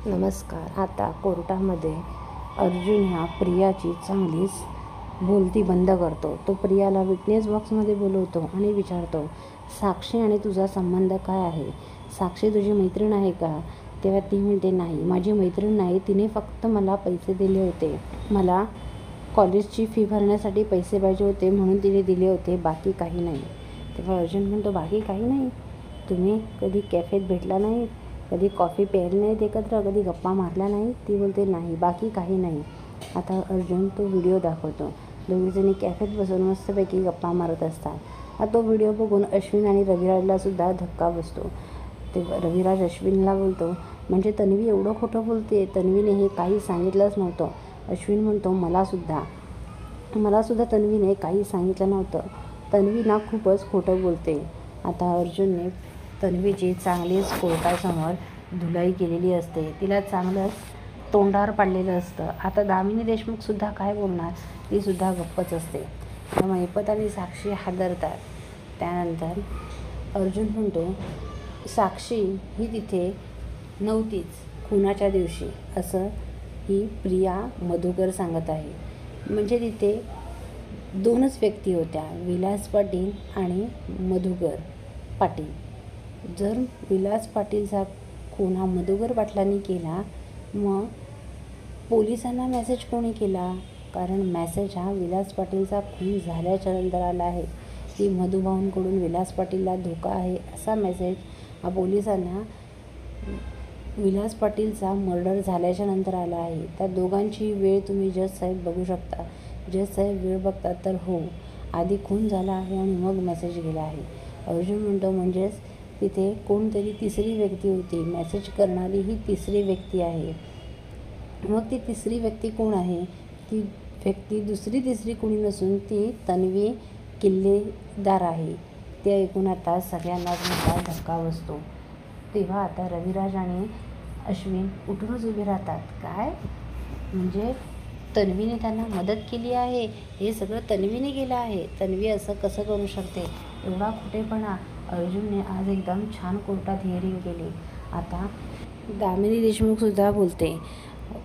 नमस्कार. आता कोर्टामध्ये अर्जुन ह्या प्रियाची चांगलीच बोलती बंद करतो. तो प्रियाला विटनेस बॉक्समध्ये बोलवतो आणि विचारतो, साक्षी आणि तुझा संबंध काय आहे? साक्षी तुझी मैत्रीण आहे का? तेव्हा ती म्हणते, नाही, माझी मैत्रीण नाही, तिने फक्त मला पैसे दिले होते. मला कॉलेजची फी भरण्यासाठी पैसे पाहिजे होते म्हणून तिने दिले होते, बाकी काही नाही. तेव्हा अर्जुन म्हणतो, बाकी काही नाही? तुम्ही कधी कॅफेत भेटला नाही? कधी कॉफी प्यायला नाहीत एकत्र? कधी गप्पा मारल्या नाही? ती बोलते, नाही, बाकी काही नाही. आता अर्जुन तो व्हिडिओ दाखवतो. दोघीजणी कॅफेत बसून मस्तपैकी गप्पा मारत असतात. आता तो व्हिडिओ बघून अश्विन आणि रविराजला सुद्धा धक्का बसतो. ते रविराज अश्विनला बोलतो, म्हणजे तन्वी एवढं खोटं बोलते? तन्वीने हे काही सांगितलंच नव्हतं. अश्विन म्हणतो, मला सुद्धा तन्वीने काही सांगितलं नव्हतं. तन्वी ना खूपच खोटं बोलते. आता अर्जुनने तन्वीची चांगलीच कोर्टासमोर धुलाई केलेली असते. तिला चांगलंच तोंडावर पाडलेलं असतं. आता दामिनी देशमुखसुद्धा काय बोलणार? तीसुद्धा गप्पच असते. त्यामुळे मैपत आणि साक्षी हादरतात. त्यानंतर अर्जुन म्हणतो, साक्षी ही तिथे नव्हतीच खुनाच्या दिवशी, असं ही प्रिया मधुकर सांगत आहे. म्हणजे तिथे दोनच व्यक्ती होत्या, विलास पाटील आणि मधुकर पाटील. जर विलास पाटीलचा खून हा मधुकर पाटलांनी केला, मग पोलिसांना मेसेज कोणी केला? कारण मेसेज हा विलास पाटीलचा खून झाल्याच्या नंतर आला आहे की मधुभाऊंकडून विलास पाटीलला धोका आहे, असा मेसेज हा पोलिसांना विलास पाटीलचा मर्डर झाल्याच्या नंतर आला आहे. त्या दोघांची वेळ तुम्ही जज साहेब बघू शकता. जज साहेब वेळ बघतात तर हो, आधी खून झाला आहे आणि मग मेसेज गेला आहे. अर्जुन म्हणतो, म्हणजेच तिथे कोणतरी तिसरी व्यक्ती होती, मेसेज करणारी ही तिसरी व्यक्ती आहे. मग ती तिसरी व्यक्ती कोण आहे? ती व्यक्ती तिसरी कोणी नसून ती तन्वी किल्लेदार आहे. ते ऐकून आता सगळ्यांनाच मोठा धक्का बसतो. तेव्हा आता रविराज आणि अश्विन उठूनच उभे राहतात. काय म्हणजे तन्वीने त्यांना मदत केली आहे? हे सगळं तन्वीने केलं आहे? तन्वी असं कसं करू शकते? एवढा खोटेपणा! अर्जुनने आज एकदम छान कोर्टात हिअरिंग केली. आता दामिनी देशमुखसुद्धा बोलते.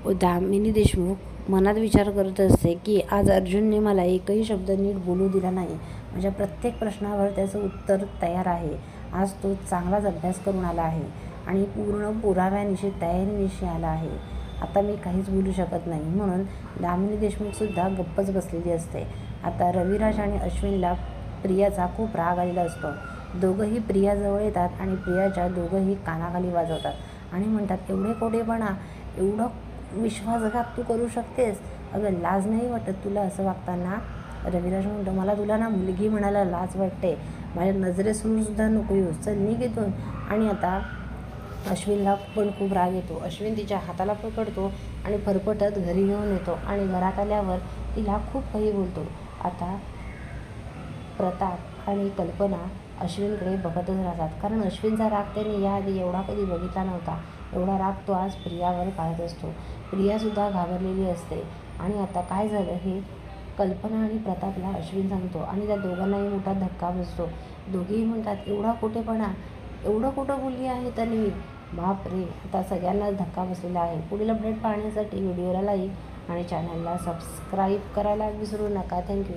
दामिनी देशमुख मनात विचार करत असते की आज अर्जुनने मला एकही शब्द नीट बोलू दिला नाही. माझ्या प्रत्येक प्रश्नावर त्याचं उत्तर तयार आहे. आज तो चांगलाच अभ्यास करून आला आहे आणि पूर्ण पुराव्यानिशी तयारीनिशी आला आहे. आता मी काहीच बोलू शकत नाही. म्हणून दामिनी देशमुखसुद्धा गप्पच बसलेली असते. आता रविराज आणि अश्विनला प्रियाचा खूप राग आलेला असतो. दोघंही प्रियाजवळ येतात आणि प्रियाच्या दोघंही कानाखाली वाजवतात आणि म्हणतात, एवढे खोटेपणा, एवढं विश्वासघात तू करू शकतेस? अगं, लाज नाही वाटत तुला असं वागताना? रविराज म्हणतो, मला तुला ना मुलगी म्हणायला लाज वाटते. माझ्या नजरेसमोर सुद्धा नको येऊ, चल निघ इथून. आणि आता अश्विनला पण खूप राग येतो. अश्विन तिच्या हाताला पकडतो आणि फरफटत घरी घेऊन येतो आणि घरात आल्यावर तिला खूप काही बोलतो. आता प्रताप आणि कल्पना अश्विनकडे बघतच राहतात, कारण अश्विनचा राग त्याने याआधी एवढा कधी बघितला नव्हता. एवढा राग तो आज प्रियावर काढत असतो. प्रियासुद्धा घाबरलेली असते. आणि आता काय झालं हे कल्पना आणि प्रतापला अश्विन सांगतो आणि त्या दोघांनाही मोठा धक्का बसतो. दोघेही म्हणतात, एवढा खोटेपणा, एवढं खोटं बोलली आहे तन्वी? बापरे! आता सगळ्यांनाच धक्का बसलेला आहे. पुढील अपडेट पाहण्यासाठी व्हिडिओला लाईक आणि चॅनलला सबस्क्राईब करायला विसरू नका. थँक्यू.